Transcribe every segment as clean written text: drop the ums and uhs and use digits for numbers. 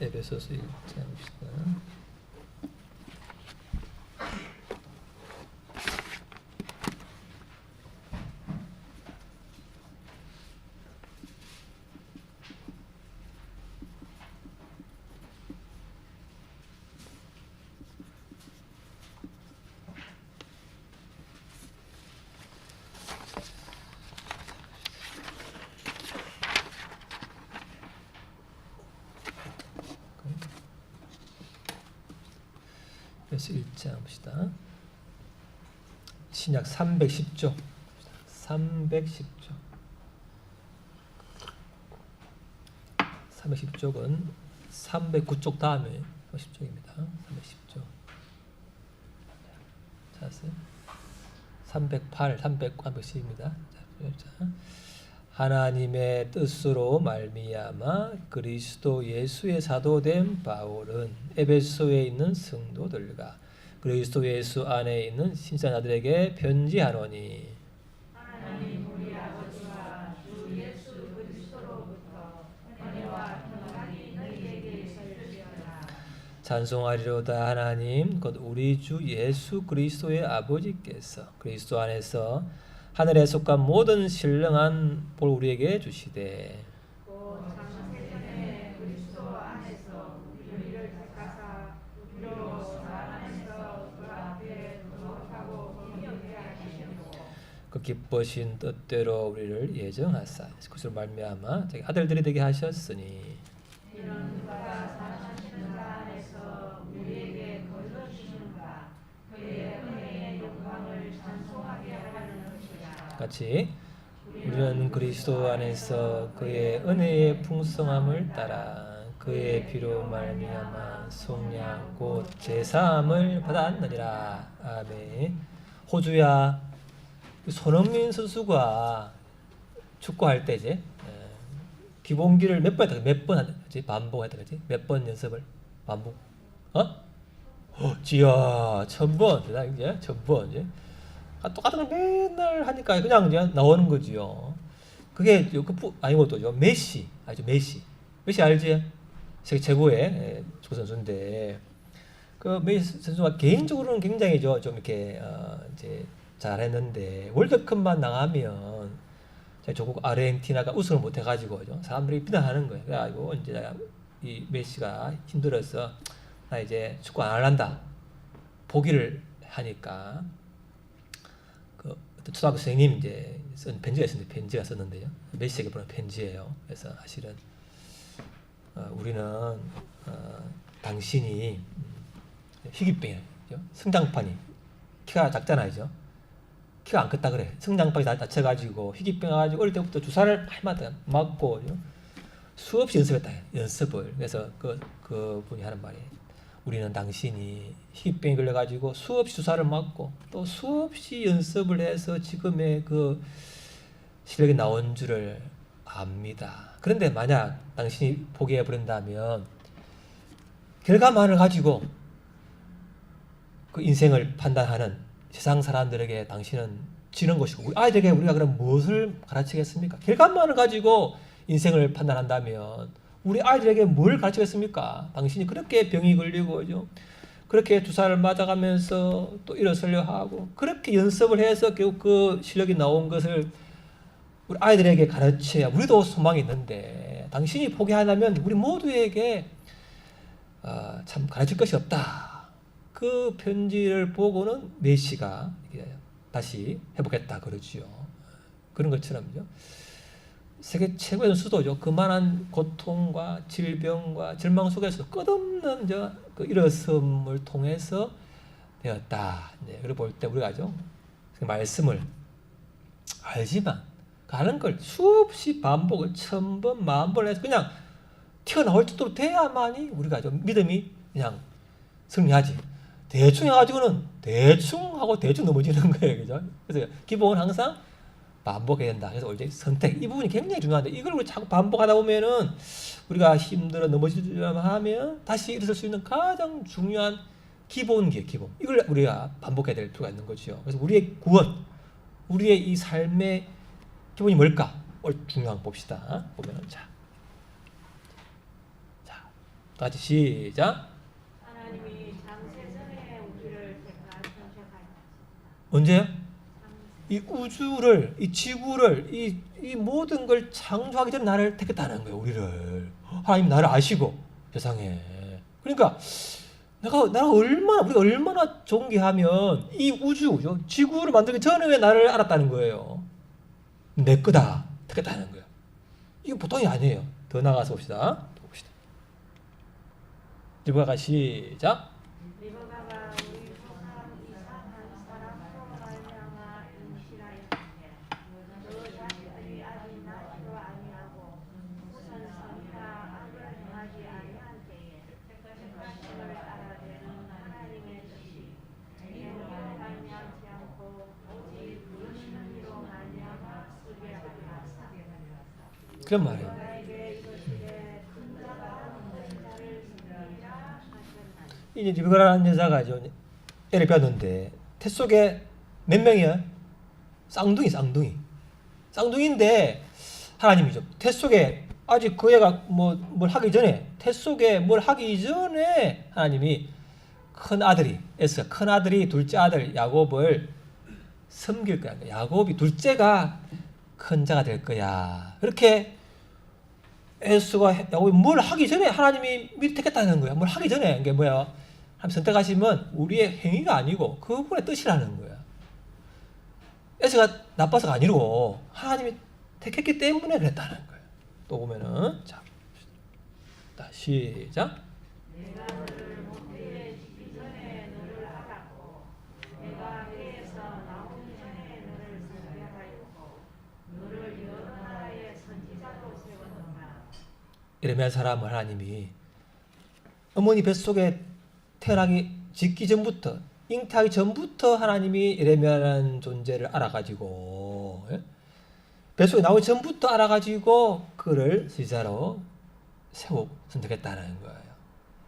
에베소서 1장 봅시다. 그래서 1장 봅시다. 신약 310조 310쪽은 309쪽 다음에 10쪽입니다. 310쪽 찾았어요? 308, 310입니다. 하나님의 뜻으로 말미암아 그리스도 예수의 사도된 바울은 에베소에 있는 성도들과 그리스도 예수 안에 있는 신자들에게 편지하노니 하나님 우리 아버지와 주 예수 그리스도로부터 은혜와 평안이 너희에게 있을지어다. 찬송하리로다. 하나님 곧 우리 주 예수 그리스도의 아버지께서 그리스도 안에서 하늘에 속한 모든 신령한 볼 우리에게 주시되 곧 창세전에 그리스도 안에서 우리를 택하사 우리로 사 안에서 그 앞에 거룩하고 공의롭게 하시려고 그 기쁘신 뜻대로 우리를 예정하사 그것으로 말미암아 자기 아들들이 되게 하셨으니 이는 그가 사시는 자 안에서 우리에게 거저주시는가 그의 은혜의 영광을 찬송하게 하려는 것이라. 같이 우리는 그리스도 안에서 그의 은혜의 풍성함을 따라 그의 피로 말미암아 속량 곧 제사함을 받았느니라. 아멘. 호주야 손흥민 선수가 축구할 때 이제 기본기를 몇 번 했다. 몇 번 하지? 반복했다. 그지? 몇 번 연습을 반복? 지야 1000번. 이제 1000번 이제. 똑같은 걸 맨날 하니까 그냥 이제 나오는 거지요. 그게 아니고 또죠. 메시 알죠? 메시 알지? 세계 최고의 축구 선수인데 그 메시 선수가 개인적으로는 굉장히 좀 이렇게 이제 잘했는데 월드컵만 나가면 조국 아르헨티나가 우승을 못 해가지고 사람들이 비난하는 거예요. 그래가지고 이제 이 메시가 힘들어서 나 이제 축구 안 할란다 포기를 하니까 그 초등학교 선생님 이제 쓴 편지가 썼는데요. 메시에게 보낸 편지예요. 그래서 사실은 우리는 당신이 희귀병이에요. 성장판이 키가 작잖아요. 키가 안 컸다 그래. 성장판이 다쳐가지고 희귀병 가지고 어릴 때부터 주사를 많이 맞고 수없이 연습했다. 연습을. 그래서 그 분이 하는 말이 우리는 당신이 희귀병이 걸려가지고 수없이 주사를 맞고 또 수없이 연습을 해서 지금의 그 실력이 나온 줄을 압니다. 그런데 만약 당신이 포기해버린다면 결과만을 가지고 그 인생을 판단하는 세상 사람들에게 당신은 지는 것이고 우리 아이들에게 우리가 그럼 무엇을 가르치겠습니까? 결과만을 가지고 인생을 판단한다면 우리 아이들에게 뭘 가르치겠습니까? 당신이 그렇게 병이 걸리고 그렇게 주사를 맞아가면서 또 일어서려 하고 그렇게 연습을 해서 결국 그 실력이 나온 것을 우리 아이들에게 가르쳐야 우리도 소망이 있는데 당신이 포기하려면 우리 모두에게 참 가르칠 것이 없다. 그 편지를 보고는 메시가 다시 회복했다 그러지요. 그런 것처럼요. 세계 최고의 선수도죠. 그만한 고통과 질병과 절망 속에서 끝없는 그 일어섬을 통해서 되었다. 그걸 볼 때 우리가 그 말씀을 알지만 가는 걸 수없이 반복을 1000번, 10,000번 해서 그냥 튀어나올 정도로 돼야만이 우리가 믿음이 그냥 승리하지. 대충 해가지고는 대충 하고 대충 넘어지는 거예요. 그죠? 그래서 기본은 항상 반복해야 된다. 그래서 이제 선택. 이 부분이 굉장히 중요한데 이걸 우리 자꾸 반복하다 보면은 우리가 힘들어 넘어지려면 하면 다시 일어설 수 있는 가장 중요한 기본기예요. 기본. 이걸 우리가 반복해야 될 필요가 있는 거죠. 그래서 우리의 구원, 우리의 이 삶의 기본이 뭘까? 중요한 거 봅시다. 보면은 자, 같이 시작. 하나님이 창세 전에 우리를 선택하셨다. 언제요? 이 우주를, 이 지구를, 이 모든 걸 창조하기 전에 나를 택했다는 거예요. 우리를. 하나님 나를 아시고 세상에. 그러니까 우리가 얼마나 존귀하면 이 우주, 지구를 만들기 전에 나를 알았다는 거예요. 내 거다 택했다는 거예요. 이거 보통이 아니에요. 더 나가서 봅시다. 리브가가 시작. 리브가가 우리 조상 이삭한 사람으로 말미암아 임신하였으며 그 자식들이 아직 낳지도 아니하고 우선 선이라 악을 행하지 아니한 때에 택하심을 알아내는 하나님의 뜻이 행위로 말미암지 않고 오직 부르시는 이로 말미암아 쓰게 하리라. 그런 말이에요. 너에게 이것이되 큰 자가 큰 자를 섬기라 하셨나니. 이제 리브가라는 여자가 애를 낳았는데 태 속에 몇 명이야? 쌍둥이인데 하나님이죠. 태 속에 아직 그 애가 뭘 하기 전에 태 속에 뭘 하기 전에 하나님이 큰 아들이 둘째 아들 야곱을 섬길 거야. 둘째가 큰 자가 될 거야. 이렇게 야곱이 뭘 하기 전에 하나님이 미리 택했다는 거야. 뭘 하기 전에 이게 뭐야? 하나님 선택하시면 우리의 행위가 아니고 그분의 뜻이라는 거야. 에서가 나빠서가 아니고 하나님이 택했기 때문에 그랬다는 거예요. 또 보면은 자 시작. 내가 너를 모태에 짓기 전에 너를 알았고 내가 배에서 나오기 전에 너를 선택하였고 너를 여러 나라의 선지자로 세웠노라. 이러면 사람을 하나님이 어머니 뱃속에 짓기 전부터 잉태하기 전부터 하나님이 이레미야라는 존재를 알아가지고 뱃속에 나오기 전부터 알아가지고 그를 선지자로 세우고 선택했다는 거예요.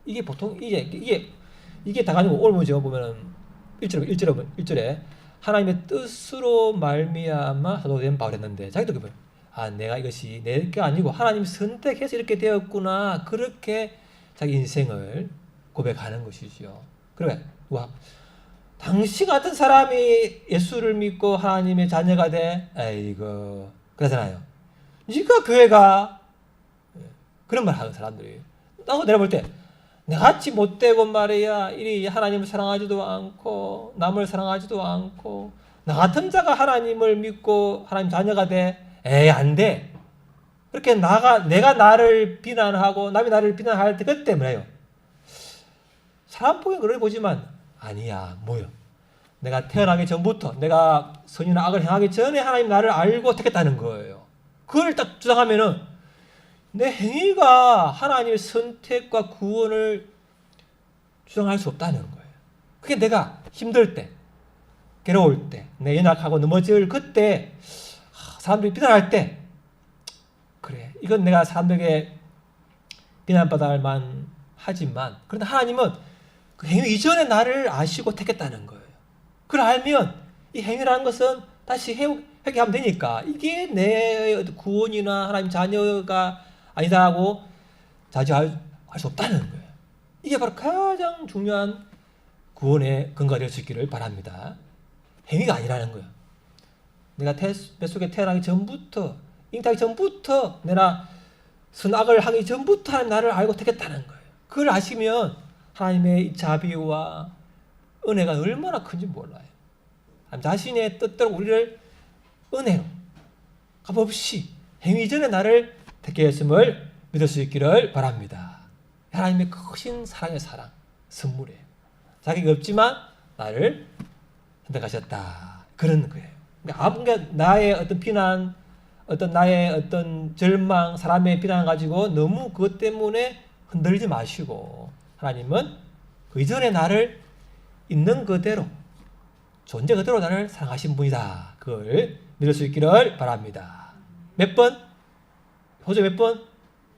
이게 보통 이게 다 가지고 오늘 보면은 1절에 하나님의 뜻으로 말미암아 사도된 바울이었는데 자기도 그래요. 내가 이것이 내 게 아니고 하나님이 선택해서 이렇게 되었구나. 그렇게 자기 인생을 고백하는 것이죠. 그래, 당시 같은 사람이 예수를 믿고 하나님의 자녀가 돼, 에이거 그러잖아요. 네가 교회 가 그런 말 하는 사람들이. 내가 볼 때 내같이 못되고 말이야 이리 하나님을 사랑하지도 않고 남을 사랑하지도 않고 나 같은 자가 하나님을 믿고 하나님 자녀가 돼, 안 돼. 그렇게 내가 나를 비난하고 남이 나를 비난할 때 그때 뭐예요? 사람 보기엔 그래 보지만 아니야. 뭐요? 내가 태어나기 전부터 내가 선이나 악을 행하기 전에 하나님 나를 알고 택했다는 거예요. 그걸 딱 주장하면은 내 행위가 하나님의 선택과 구원을 주장할 수 없다는 거예요. 그게 내가 힘들 때, 괴로울 때, 내 연약하고 넘어질 그때 사람들이 비난할 때 그래, 이건 내가 사람들에게 비난받을 만하지만 그런데 하나님은 그 행위 이전에 나를 아시고 택했다는 거예요. 그걸 알면 이 행위라는 것은 다시 회개하면 되니까 이게 내 구원이나 하나님 자녀가 아니다라고 자제할 수 없다는 거예요. 이게 바로 가장 중요한 구원의 근거가 될 수 있기를 바랍니다. 행위가 아니라는 거예요. 내가 뱃속에 태어나기 전부터 잉태하기 전부터 내가 선악을 하기 전부터 하나님 나를 알고 택했다는 거예요. 그걸 아시면 하나님의 이 자비와 은혜가 얼마나 큰지 몰라요. 하나님 자신의 뜻대로 우리를 은혜로 값없이 행위 전에 나를 택해 했음을 믿을 수 있기를 바랍니다. 하나님의 크신 사랑의 선물이에요. 자기가 없지만 나를 선택하셨다. 그런 거예요. 그러니까 나의 어떤 비난, 나의 어떤 절망, 사람의 비난 가지고 너무 그것 때문에 흔들리지 마시고 하나님은 그 이전에 나를 있는 그대로 존재 그대로 나를 사랑하신 분이다. 그걸 믿을 수 있기를 바랍니다. 몇 번? 호주 몇 번?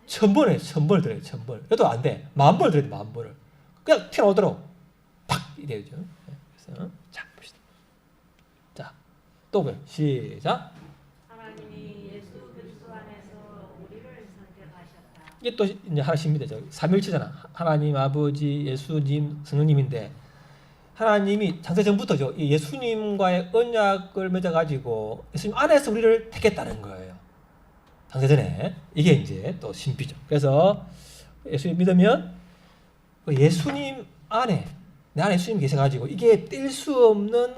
1000번에 1000번을 들어요. 1000번. 그래도 안 돼. 10,000번을 들어야 돼. 10,000번을. 그냥 튀어나오도록 팍 이래야죠. 그래서 자 봅시다. 자, 또 보요. 시작. 하나님이 예수 그리스도 안에서 우리를 선택하셨다. 이게 또 이제 하나십니다. 삼일체잖아. 하나님, 아버지, 예수님, 성령님인데 하나님이 창세전부터죠. 이 예수님과의 언약을 맺어가지고 예수님 안에서 우리를 택했다는 거예요. 창세전에. 이게 이제 또 신비죠. 그래서 예수님 믿으면 예수님 안에 내 안에 예수님 계셔가지고 이게 뗄 수 없는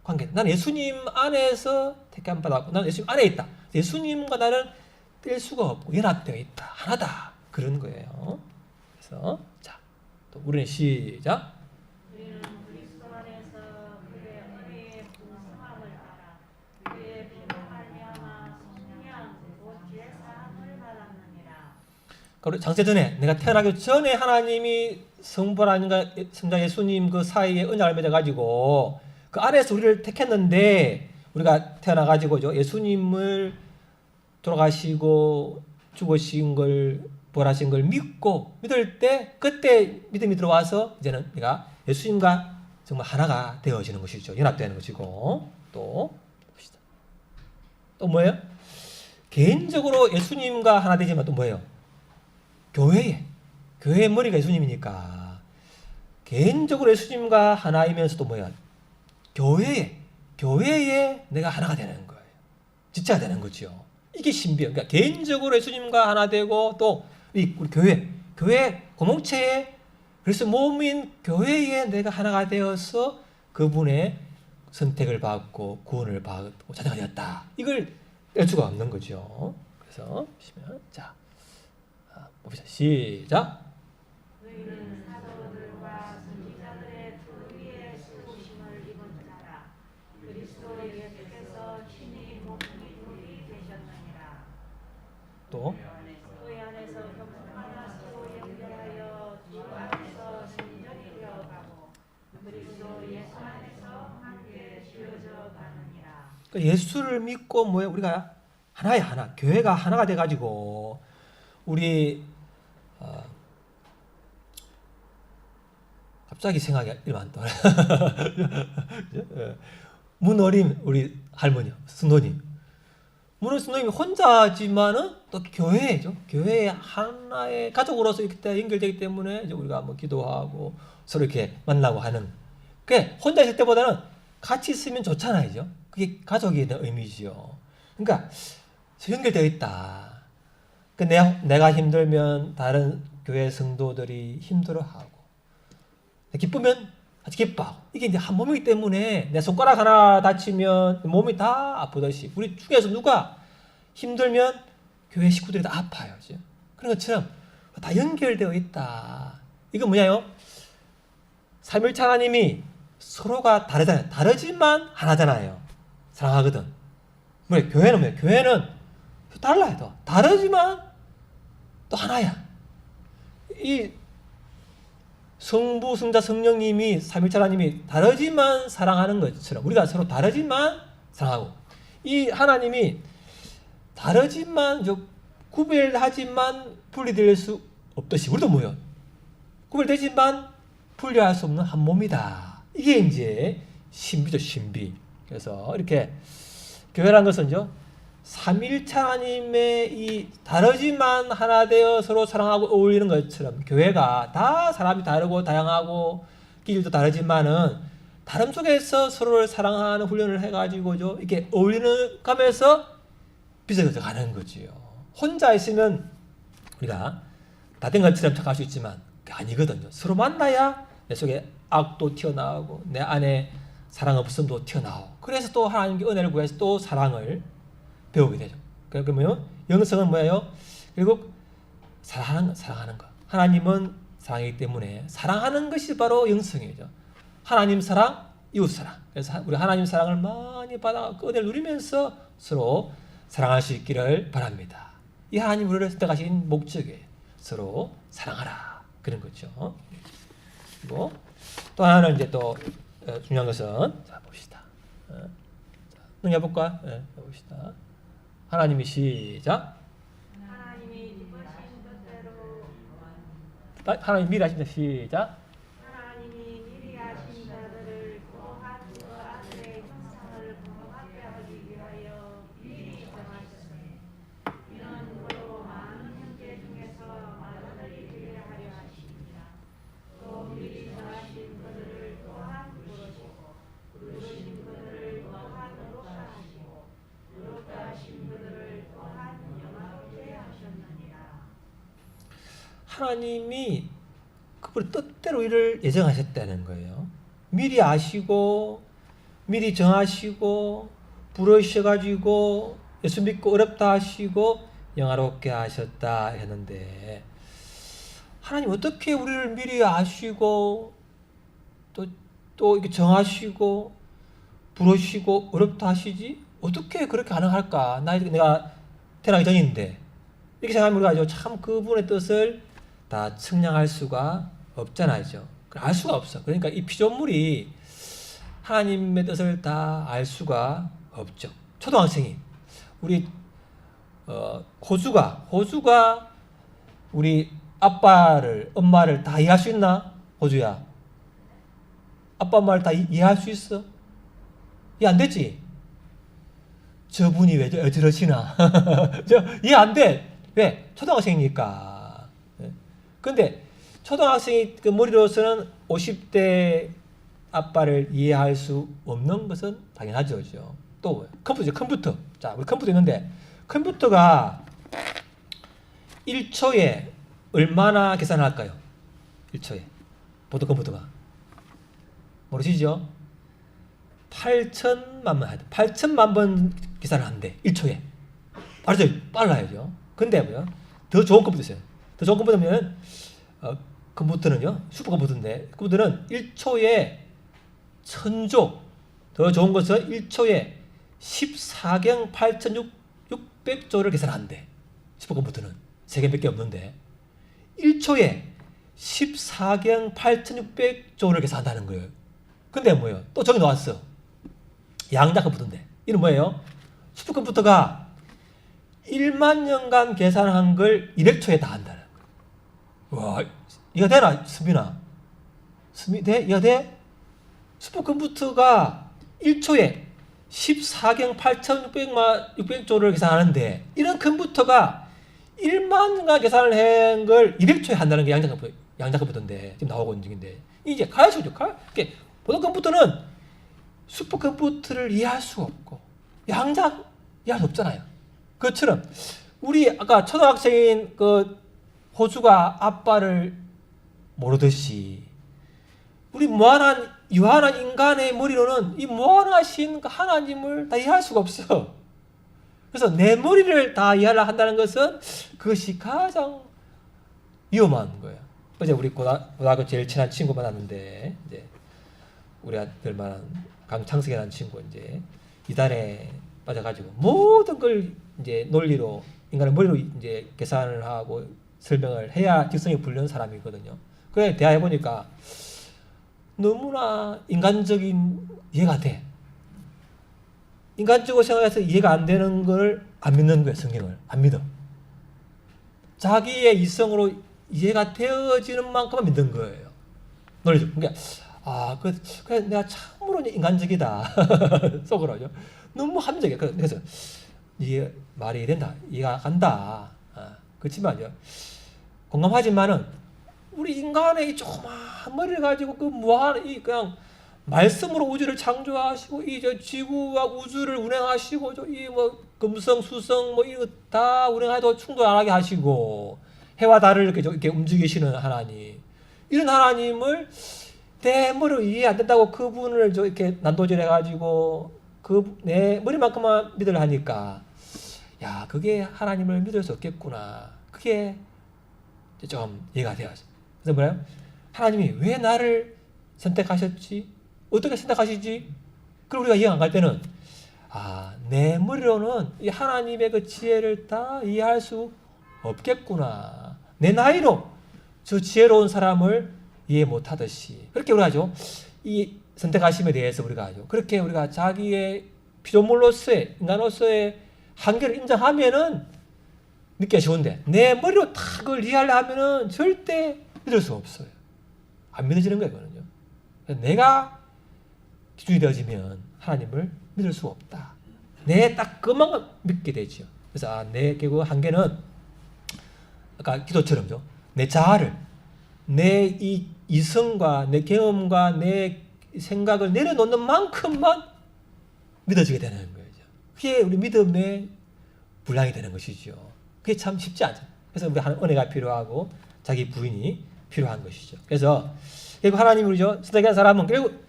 관계. 나는 예수님 안에서 택함 받았고 나는 예수님 안에 있다. 예수님과 나는 뗄 수가 없고 연합되어 있다. 하나다. 그런 거예요. 그래서 자, 또 우리는 시작. 우리는 그리스도 안에서 그의 은혜의 풍성함을 알아 그의 피로 말미암아 성령 곧 죄 사함을 받았느니라. 그리고 창세전에 내가 태어나기 전에 하나님이 성부 하나님과 성자 예수님 그 사이에 언약을 맺어가지고 그 안에서 우리를 택했는데 우리가 태어나가지고 예수님을 돌아가시고 죽으신 걸 부활하신 걸 믿고 믿을 때 그때 믿음이 들어와서 이제는 우리가 예수님과 정말 하나가 되어지는 것이죠. 연합되는 것이고 또 봅시다. 또 뭐예요? 개인적으로 예수님과 하나 되지만 또 뭐예요? 교회의 머리가 예수님이니까 개인적으로 예수님과 하나이면서도 뭐야? 교회에 내가 하나가 되는 거예요. 지체가 되는 거죠. 이게 신비예요. 그러니까 개인적으로 예수님과 하나 되고 또 우리 교회 공동체에 그래서 몸인 교회에 내가 하나가 되어서 그분의 선택을 받고 구원을 받고 자녀가 되었다. 이걸 뗄 수가 없는 거죠. 그래서 보시면 자 봅시다. 시작. 너희는 사도들과 선지자들의 두 위에 세우심을 입은 자라 그리스도 예수께서 친히 몸이 되셨느니라. 또 그의 안에서 격파나 서로 연결하여 주 안에서 신전이 되어가고 그리스도 예수 안에서 함께 지어져 가느니라. 그 예수를 믿고 뭐예요? 우리가 하나의 하나, 교회가 하나가 돼가지고 우리 갑자기 생각이 일만 또 문어림 우리 할머니 순도님 문어림 순도님이 혼자지만은 또 교회죠. 교회의 하나의 가족으로서 이렇게 연결되기 때문에 이제 우리가 뭐 기도하고 서로 이렇게 만나고 하는. 그 혼자 있을 때보다는 같이 있으면 좋잖아요. 그게 가족의 의미지요. 그러니까 연결되어 있다. 내가 힘들면 다른 교회 성도들이 힘들어하고 기쁘면 같이 기뻐하고 이게 이제 한 몸이기 때문에 내 손가락 하나 다치면 몸이 다 아프듯이 우리 중에서 누가 힘들면 교회 식구들이 다 아파요. 그런 것처럼 다 연결되어 있다. 이건 뭐냐요? 삼일체 하나님이 서로가 다르잖아요. 다르지만 하나잖아요. 사랑하거든. 뭐예요? 교회는 뭐예요? 교회는 달라요. 또 다르지만 또 하나야. 이 성부, 성자, 성령님이 삼일체 하나님이 다르지만 사랑하는 것처럼 우리가 서로 다르지만 사랑하고 이 하나님이 다르지만 구별하지만 분리될 수 없듯이 우리도 뭐예요? 구별되지만 분리할 수 없는 한 몸이다. 이게 이제 신비죠, 신비. 그래서 이렇게 교회라는 것은요. 삼일체 하나님의 이 다르지만 하나 되어 서로 사랑하고 어울리는 것처럼 교회가 다 사람이 다르고 다양하고 길도 다르지만은 다름 속에서 서로를 사랑하는 훈련을 해가지고죠 이렇게 어울리는 감에서 빚어져 가는 거지요. 혼자 있으면 우리가 다 된 것처럼 착할 수 있지만 그게 아니거든요. 서로 만나야 내 속에 악도 튀어나오고 내 안에 사랑 없음도 튀어나오고 그래서 또 하나님께 은혜를 구해서 또 사랑을 배우게 되죠. 그러면 영성은 뭐예요? 결국 사랑하는 것. 하나님은 사랑이기 때문에 사랑하는 것이 바로 영성이죠. 하나님 사랑, 이웃 사랑. 그래서 우리 하나님 사랑을 많이 받아 은혜를 누리면서 서로 사랑할 수 있기를 바랍니다. 이 하나님 우리를 선택하신 목적이에요. 서로 사랑하라. 그런 거죠. 그리고 또 하나는 이제 또 중요한 것은 자 봅시다. 능해볼까? 봅시다. 하나님이 시작. 하나님이 기쁘신 뜻대로 하나님 미리 하십니다. 시작. 하나님이 미리 하신 자들을 또한 그 아들의 형상을 본받게 하기 위하여 미리 정하셨으니 이는 무로 많은 형제 중에서 하나님이 그분의 뜻대로 일을 예정하셨다는 거예요. 미리 아시고 미리 정하시고 부르셔가지고 예수 믿고 어렵다 하시고 영화롭게 하셨다 했는데 하나님 어떻게 우리를 미리 아시고 또 이렇게 정하시고 부르시고 어렵다 하시지? 어떻게 그렇게 가능할까? 내가 태어나기 전인데 이렇게 생각하면 우리가 참 그분의 뜻을 다 측량할 수가 없잖아요. 알 수가 없어. 그러니까 이 피조물이 하나님의 뜻을 다 알 수가 없죠. 초등학생이 우리 호주가 우리 엄마를 다 이해할 수 있나? 호주야. 아빠 말을 다 이해할 수 있어? 이해 안 되지? 저분이 왜 저러시나? 이해 안 돼. 왜? 초등학생이니까. 근데 초등학생이 그 머리로서는 50대 아빠를 이해할 수 없는 것은 당연하죠. 또 컴퓨터. 자, 우리 컴퓨터 있는데 컴퓨터가 1초에 얼마나 계산할까요? 1초에. 보통 컴퓨터가. 모르시죠? 8천만 번 계산을 한대. 1초에. 빨라야죠. 근데 뭐요? 더 좋은 컴퓨터 있어요. 더 좋은 컴퓨터면 컴퓨터는요. 슈퍼컴퓨터인데 컴퓨터는 1초에 1000조. 더 좋은 것은 1초에 14경 8600조를 계산한대. 슈퍼컴퓨터는 세계밖에 없는데 1초에 14경 8600조를 계산한다는 거예요. 근데 뭐예요? 또 저기 나왔어. 양자 컴퓨터인데 이는 뭐예요? 슈퍼컴퓨터가 1만 년간 계산한 걸 200초에 다 한다는 거예요. 와, 이거 되나? 수빈아 돼? 이거 돼? 슈퍼컴퓨터가 1초에 14경 8600조를 계산하는데 이런 컴퓨터가 1만 년간 계산을 한 걸 200초에 한다는 게 양자 컴퓨터인데 지금 나오고 있는 중인데 이제 가야죠. 보통 컴퓨터는 슈퍼컴퓨터를 이해할 수가 없고 양자 이해할 수 없잖아요. 그것처럼 우리 아까 초등학생인 그 호주가 아빠를 모르듯이 우리 유한한 인간의 머리로는 이 무한하신 하나님을 다 이해할 수가 없어. 그래서 내 머리를 다 이해하려 한다는 것은 그것이 가장 위험한 거예요. 어제 우리 고등학교 제일 친한 친구 만났는데 이제 우리 아들만한 강창석이라는 친구 이제 이단에 빠져가지고 모든 걸 이제 논리로 인간의 머리로 이제 계산을 하고 설명을 해야 직성이 풀리는 사람이거든요. 그래 대화해 보니까 너무나 인간적인 이해가 돼. 인간적으로 생각해서 이해가 안 되는 걸 안 믿는 거예요. 성경을 안 믿어. 자기의 이성으로 이해가 되어지는 만큼만 믿는 거예요. 논리적. 그러니까 그래 내가 참으로 인간적이다. 속으로죠. 너무 합리적이야. 그래서 이게 말이 된다. 이해가 간다. 그렇지만요. 공감하지만은 우리 인간의 이 조그마한 머리를 가지고 그 무한 이 그냥 말씀으로 우주를 창조하시고 이 저 지구와 우주를 운행하시고 이 뭐 금성 수성 뭐 이거 다 운행해도 충돌 안 하게 하시고 해와 달을 이렇게 움직이시는 하나님, 이런 하나님을 내 머리로 이해 안 된다고 그분을 이렇게 난도질 해가지고 내 머리만큼만 믿으려 하니까 야 그게 하나님을 믿을 수 없겠구나. 그게 좀 이해가 돼요. 그래서 뭐래요? 하나님이 왜 나를 선택하셨지? 어떻게 선택하시지? 그리고 우리가 이해 안 갈 때는 내 머리로는 이 하나님의 그 지혜를 다 이해할 수 없겠구나. 내 나이로 저 지혜로운 사람을 이해 못하듯이 그렇게 우리가 하죠. 이 선택하심에 대해서 우리가 하죠. 그렇게 우리가 자기의 피조물로서의 인간으로서의 한계를 인정하면은 믿기가 쉬운데 내 머리로 다 그걸 이해하려 하면은 절대 믿을 수 없어요. 안 믿어지는 거예요. 그거는요. 내가 기준이 되어지면 하나님을 믿을 수 없다. 내 딱 그만큼 믿게 되죠. 그래서 내 결국 한계는 아까 기도처럼요. 내 자아를 내 이 이성과 내 경험과 내 생각을 내려놓는 만큼만 믿어지게 되는 거죠. 그게 우리 믿음의 분량이 되는 것이죠. 그게 참 쉽지 않죠. 그래서 우리 은혜가 필요하고 자기 부인이 필요한 것이죠. 그래서 결국 하나님이 우리죠. 선택한 사람은 결국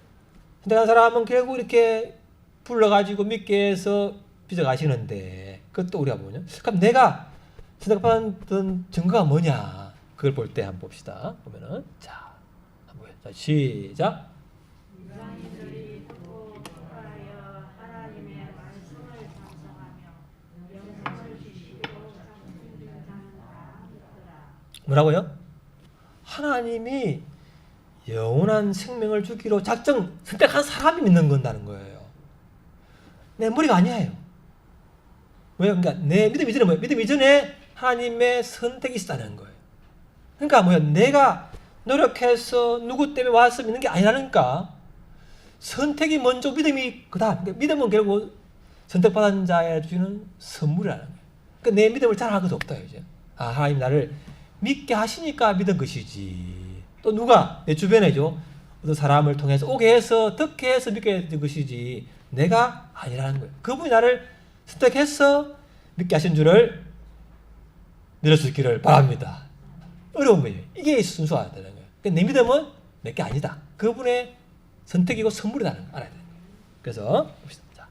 이렇게 불러가지고 믿게 해서 빚어가시는데 그것도 우리가 뭐냐? 그럼 내가 선택받은 증거가 뭐냐? 그걸 볼 때 한번 봅시다. 보면은 자, 한번 자, 시작. 이방인들이 듣고 통하여 하나님의 말씀을 찬송하며 영생을 주시고 작품된 자는 다 믿더라. 뭐라고요? 하나님이 영원한 생명을 주기로 선택한 사람이 믿는 건다는 거예요. 내 머리가 아니에요. 왜요? 그러니까 내 믿음 이전에 뭐예요? 믿음 이전에 하나님의 선택이 있다는 거예요. 그러니까 뭐예요? 내가 노력해서 누구 때문에 와서 믿는 게 아니라니까. 선택이 먼저 믿음이 그다음. 그러니까 믿음은 결국 선택받은 자에 주는 선물이라는 거예요. 그러니까 내 믿음을 자랑할 것도 없다 이제. 아, 하나님 나를 믿게 하시니까 믿은 것이지. 또 누가 내 주변에죠. 어떤 사람을 통해서 오게 해서 듣게 해서 믿게 된 것이지. 내가 아니라는 거예요. 그분이 나를 선택해서 믿게 하신 줄을 믿을 수 있기를 바랍니다. 어려운 거예요. 이게 순수하다는 거예요. 그러니까 내 믿음은 내게 아니다. 그분의 선택이고 선물이라는 걸 알아야 되는 거예요. 그래서 봅시다.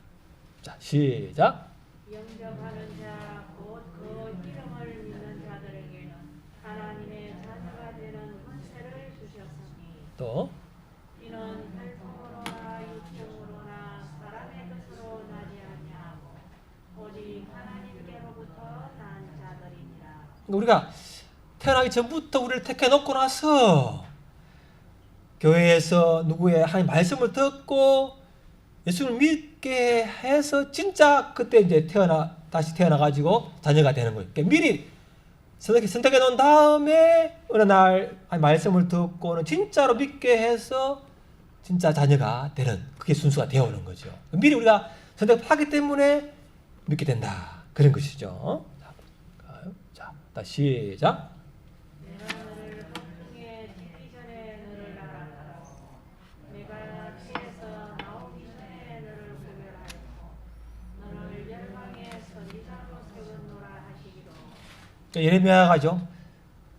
자, 시작. 영접하는 자, 곧 그 이름을 믿는 자들에게는 하나님의 자녀가 되는 권세를 주셨으니 또 이는 혈통으로나 육정으로나 사람의 뜻으로 나지 아니하고 오직 하나님께로부터 난 자들이니라. 그러니까 우리가 태어나기 전부터 우리를 택해 놓고 나서 교회에서 누구의 하나님 말씀을 듣고 예수를 믿게 해서 진짜 그때 이제 다시 태어나 가지고 자녀가 되는 거예요. 그러니까 미리 선택해 놓은 다음에 어느 날 말씀을 듣고는 진짜로 믿게 해서 진짜 자녀가 되는 그게 순수가 되어 오는 거죠. 미리 우리가 선택하기 때문에 믿게 된다. 그런 것이죠. 자, 다시 시작. 내가 너를 폭풍에 튀기 전에 너를 알았고 내가 피에서 나오기 전에 너를 구별하였고 너를 열방의 선지자로 세웠노라 하시기로. 예레미야가죠.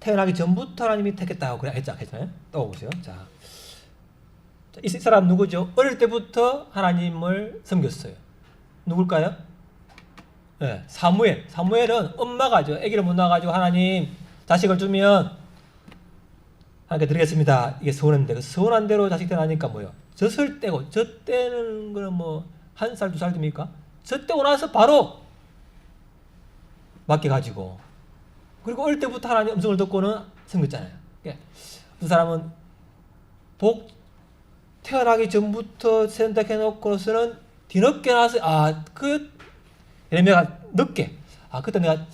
태어나기 전부터 하나님이 택했다고 그래 했잖아요. 또 보세요. 자, 이 사람 누구죠? 어릴 때부터 하나님을 섬겼어요. 누굴까요? 네, 사무엘. 사무엘은 엄마가죠. 아기를 못 낳아가지고 하나님 자식을 주면 하나님께 드리겠습니다. 이게 서운한데 그 서운한 대로 자식 태어나니까 뭐요? 젖을 떼고 젖 떼는 거는 뭐 1살 2살 됩니까? 젖 떼고 나서 바로 맡겨가지고 그리고 어릴 때부터 하나님 음성을 듣고는 섬겼잖아요. 그러니까 그 사람은 태어나기 전부터 선택해놓고서는 뒤늦게 나서 예레미야가 늦게 그때 내가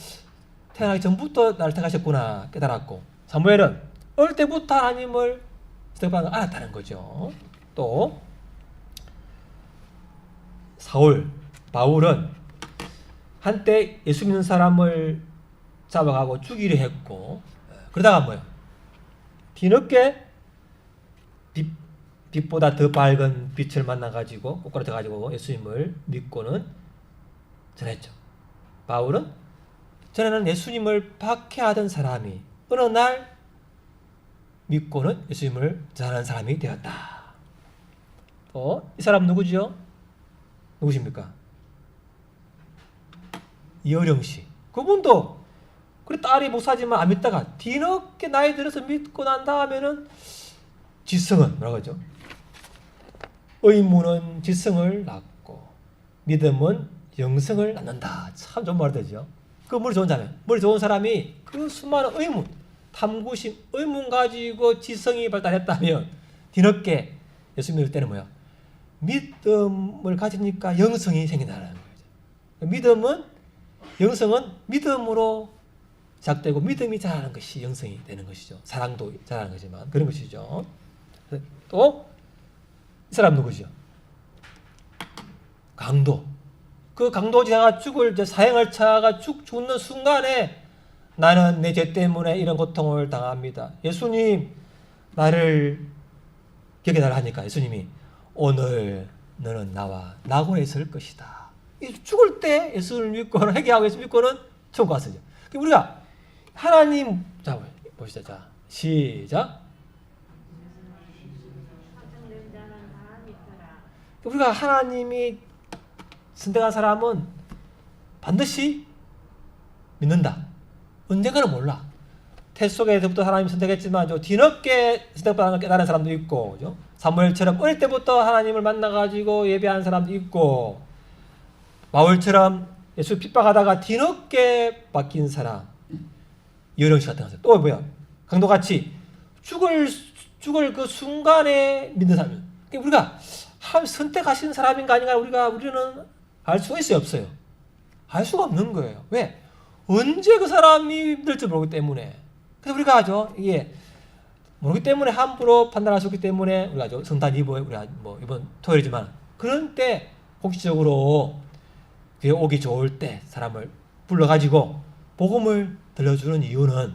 태어나기 전부터 나를 택하셨구나 깨달았고 사무엘은 어릴 때부터 하나님을 선택받는 걸 알았다는 거죠. 또 바울은 한때 예수 믿는 사람을 잡아가고 죽이려 했고 그러다가 뭐예요? 뒤늦게 빛보다 더 밝은 빛을 만나가지고 꼬꾸라져가지고 예수님을 믿고는 전했죠. 바울은 전에는 예수님을 박해하던 사람이 어느 날 믿고는 예수님을 전하는 사람이 되었다. 이 사람 누구죠? 누구십니까? 이어령 씨. 그분도 그래 딸이 목사지만 안 믿다가 뒤늦게 나이 들어서 믿고 난 다음에는 지성은 뭐라고 하죠? 의무는 지성을 낳고 믿음은 영성을 낳는다. 참 좋은 말 되죠. 그 머리 좋은 자면 머리 좋은 사람이 그 수많은 의문, 탐구심, 의문 가지고 지성이 발달했다면 뒤늦게 예수 믿을 때는 뭐야? 믿음을 가지니까 영성이 생긴다는 거죠. 영성은 믿음으로 시작되고 믿음이 자라는 것이 영성이 되는 것이죠. 사랑도 자라는 거지만 그런 것이죠. 또 이 사람 누구죠? 강도. 그 강도자가 사형을 차가 죽는 순간에 나는 내 죄 때문에 이런 고통을 당합니다. 예수님 나를 기억해달라 하니까 예수님이 오늘 너는 나와 낙원에 있을 것이다. 죽을 때 예수를 믿고는 회개하고 예수 믿고는 천국 갔어요. 우리가 하나님 보시죠. 자, 시작. 확정된 자는 다 믿더라. 우리가 하나님이 선택한 사람은 반드시 믿는다. 언젠가는 몰라. 태 속에서부터 하나님 선택했지만 뒤늦게 선택받은 깨달은 사람도 있고, 그죠? 사무엘처럼 어릴 때부터 하나님을 만나가지고 예배한 사람도 있고, 바울처럼 예수 핍박하다가 뒤늦게 바뀐 사람, 여령씨 같은 사람. 또 뭐야? 강도같이 죽을 그 순간에 믿는 사람. 그러니까 우리가 하나님 선택하신 사람인가 아닌가 우리는 알 수가 있어요, 없어요? 알 수가 없는 거예요. 왜? 언제 그 사람이 믿을지 모르기 때문에. 그래서 우리가 이게 모르기 때문에 함부로 판단할 수 없기 때문에 우리가 성탄 이브에 우리가 이번 토요일이지만 그런 때 공식적으로 교회 오기 좋을 때 사람을 불러가지고 복음을 들려주는 이유는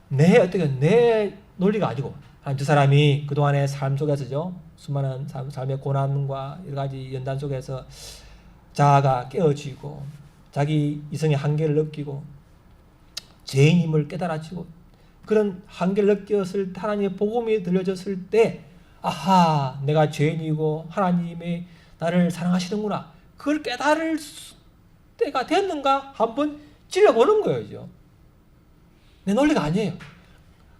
내 논리가 아니고 저 사람이 그동안의 삶 속에서죠, 수많은 삶의 고난과 여러 가지 연단 속에서 자아가 깨어지고 자기 이성의 한계를 느끼고 죄인임을 깨달아지고 그런 한계를 느꼈을 때 하나님의 복음이 들려졌을 때 아하, 내가 죄인이고 하나님이 나를 사랑하시는구나, 그걸 깨달을 때가 됐는가 한번 찔러보는 거예요. 내 논리가 아니에요.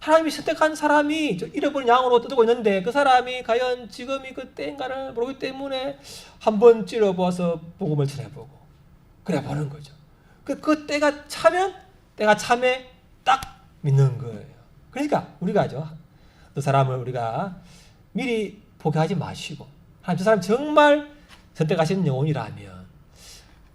하나님이 선택한 사람이 잃어버린 양으로 떠들고 있는데 그 사람이 과연 지금이 그때인가를 모르기 때문에 한번 찔러보아서 복음을 전해보고 그래 보는 거죠. 그 때가 차면 때가 참에 딱 믿는 거예요. 그러니까 우리가 그 사람을 우리가 미리 포기하지 마시고 하나님 저 사람 정말 선택하신 영혼이라면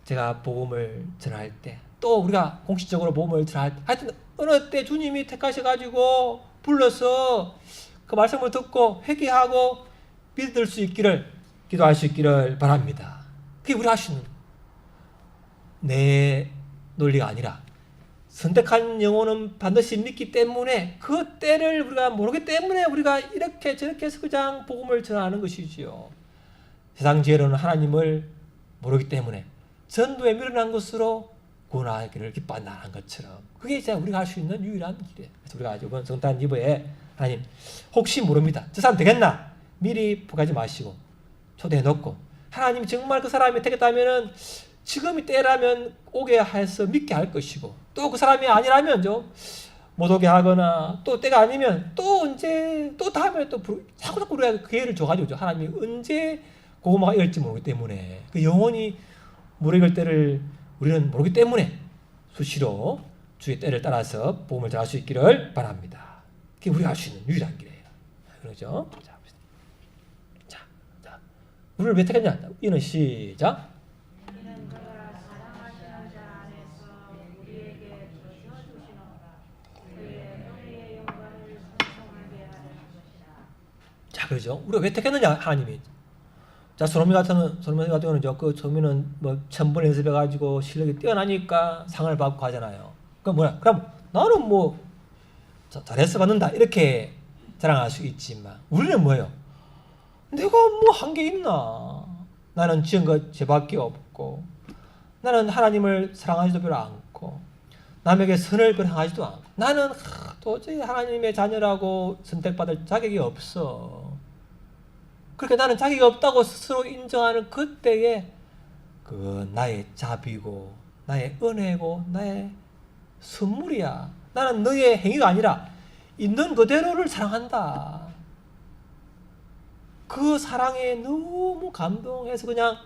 제가 복음을 전할 때 또 우리가 공식적으로 복음을 전할 때 하여튼 어느 때 주님이 택하셔가지고 불러서 그 말씀을 듣고 회개하고 믿을 수 있기를 기도할 수 있기를 바랍니다. 그게 우리 할 수 있는 내 논리가 아니라 선택한 영혼은 반드시 믿기 때문에 그 때를 우리가 모르기 때문에 우리가 이렇게 저렇게 해서 그냥 복음을 전하는 것이지요. 세상 지혜로는 하나님을 모르기 때문에 전도에 미련한 것으로 구원하기를 기뻐한다는 것처럼 그게 이제 우리가 할 수 있는 유일한 길이에요. 그래서 우리가 이번 성탄 이브에 하나님 혹시 모릅니다. 저 사람 되겠나? 미리 포기하지 마시고 초대해 놓고 하나님이 정말 그 사람이 되겠다면은 지금이 때라면 오게 해서 믿게 할 것이고 또 그 사람이 아니라면 못 오게 하거나 또 때가 아니면 또 언제 또 다음에 또 자꾸 우리가 기회를 줘가지고 하나님이 언제 고구마가 익을지 모르기 때문에 그 영원히 물 익을 때를 우리는 모르기 때문에 수시로 주의 때를 따라서 복음을 전할 수 있기를 바랍니다. 그게 우리가 할 수 있는 유일한 길이에요. 그렇죠? 자, 우리를 왜 택했냐? 이는 시작. 이는 그가 사랑하시는 자 안에서 우리에게 주시노라. 그의 은혜의 영광을 찬송하게 하는 것이라. 자, 그렇죠? 우리가 왜 택했느냐? 하나님이. 자, 소노미 같은 경우는 그 소미는 천번 연습해가지고 실력이 뛰어나니까 상을 받고 하잖아요. 그럼 나는 잘해서 받는다 이렇게 자랑할 수 있지만 우리는 뭐예요? 내가 한 게 있나? 나는 지은 것 죄밖에 없고 나는 하나님을 사랑하지도 별로 않고 남에게 선을 베풀하지도 않고 나는 도저히 하나님의 자녀라고 선택받을 자격이 없어. 그렇게 나는 자격이 없다고 스스로 인정하는 그때에 그 나의 자비고 나의 은혜고 나의 선물이야. 나는 너의 행위가 아니라 있는 그대로를 사랑한다. 그 사랑에 너무 감동해서 그냥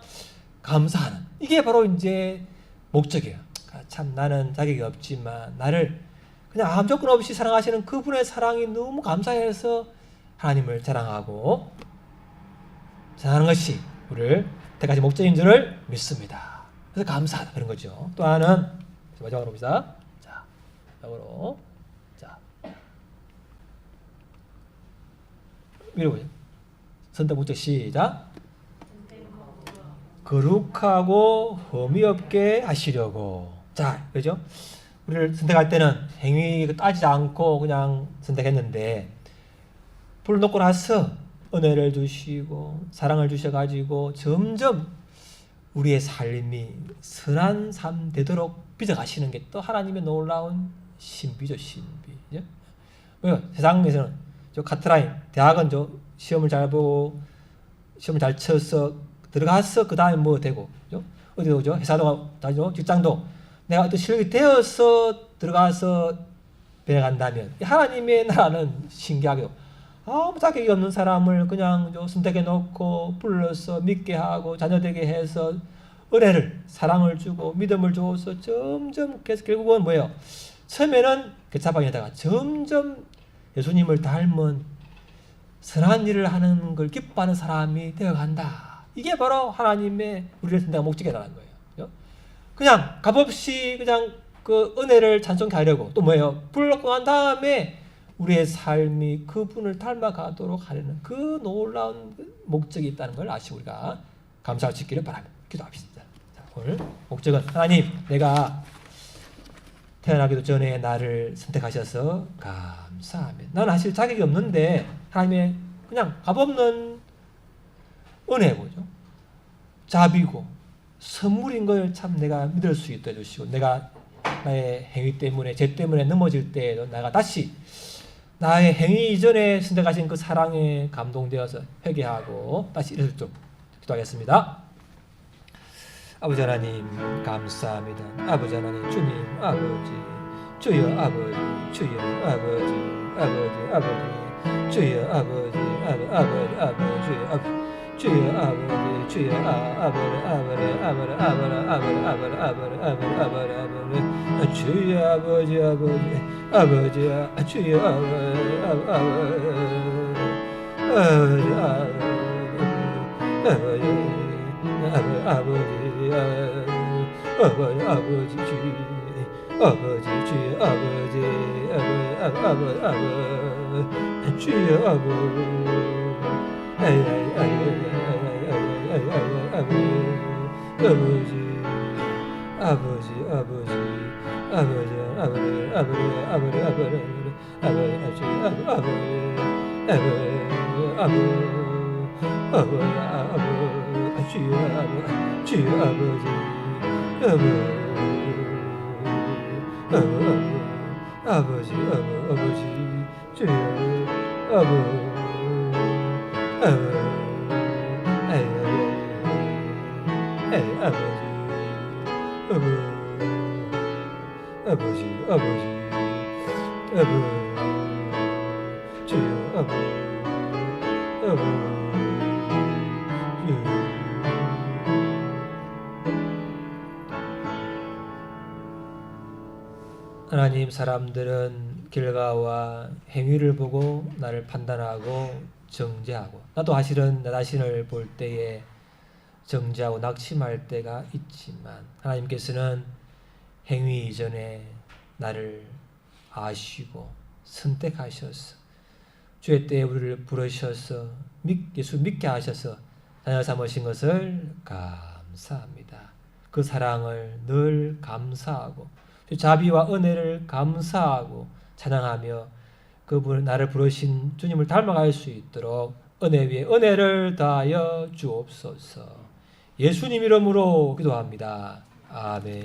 감사하는 이게 바로 이제 목적이에요. 참 나는 자격이 없지만 나를 그냥 아무 조건 없이 사랑하시는 그분의 사랑이 너무 감사해서 하나님을 자랑하고 자랑하는 것이 우리를 택하신 목적인 줄을 믿습니다. 그래서 감사하다 그런 거죠. 또 하나는 마지막으로 봅시다. 자, 마지막으로 읽어보죠. 선택 목적 시작. 거룩하고 흠이 없게 하시려고. 자, 그죠? 우리를 선택할 때는 행위 따지지 않고 그냥 선택했는데 불러놓고 나서 은혜를 주시고 사랑을 주셔가지고 점점 우리의 삶이 선한 삶 되도록 빚어가시는 게 또 하나님의 놀라운 신비죠, 신비. 왜요? 세상에서는 저 카트라인 대학은 저 시험을 잘 보고 시험을 잘 쳐서 들어가서 그 다음에 뭐 되고, 그죠? 어디도 저 회사도 다죠, 직장도 내가 어떤 실력이 되어서 들어가서 배워간다면 하나님의 나라는 신기하게도 아무 자격이 없는 사람을 그냥 선택해 놓고 불러서 믿게 하고 자녀되게 해서 은혜를 사랑을 주고 믿음을 줘서 점점 계속 결국은 뭐예요? 처음에는 개차방에다가 점점 예수님을 닮은 선한 일을 하는 걸 기뻐하는 사람이 되어간다. 이게 바로 하나님의 우리를 선택한 목적이라는 거예요. 그죠? 그냥 값없이 그냥 그 은혜를 찬송케 하려고 또 뭐예요? 불렀고 난 다음에 우리의 삶이 그분을 닮아가도록 하려는 그 놀라운 목적이 있다는 걸 아시고 우리가 감사할 수 있기를 바랍니다. 기도합시다. 자, 오늘 목적은 하나님, 내가 태어나기도 전에 나를 선택하셔서 감사합니다. 나는 사실 자격이 없는데 하나님의 그냥 값없는 은혜고죠. 자비고 선물인 걸 참 내가 믿을 수 있도록 해주시고, 내가 나의 행위 때문에 죄 때문에 넘어질 때에도 내가 다시 나의 행위 이전에 선택하신 그 사랑에 감동되어서 회개하고 다시 일어설 수 있도록 기도하겠습니다. 아버지 하나님 감사합니다. 아버지 하나님, 주님 아버지, 주여 아버지, 주여 아버지, 아버지 아버지, 주여 아버지, 아버지 아버지, 주여 아버지, 주여 아버지, 아버지 아버지 아버지 아버지 아버지 아버지 아버지 아버지, 주여 아버지, 아버지 아버지, 주여 아버지, 아버지 아버지 아버지 주여 아버지 주여 아버지 아버지 아버지 주여 하나님, 사람들은 결과와 행위를 보고 나를 판단하고 정죄하고, 나도 사실은 나 자신을 볼 때에 정죄하고 낙심할 때가 있지만 하나님께서는 행위 이전에 나를 아시고 선택하셔서 주의 때에 우리를 부르셔서 예수 믿게 하셔서 자녀 삼으신 것을 감사합니다. 그 사랑을 늘 감사하고 자비와 은혜를 감사하고 찬양하며 그분 나를 부르신 주님을 닮아갈 수 있도록 은혜 위에 은혜를 다하여 주옵소서. 예수님 이름으로 기도합니다. 아멘.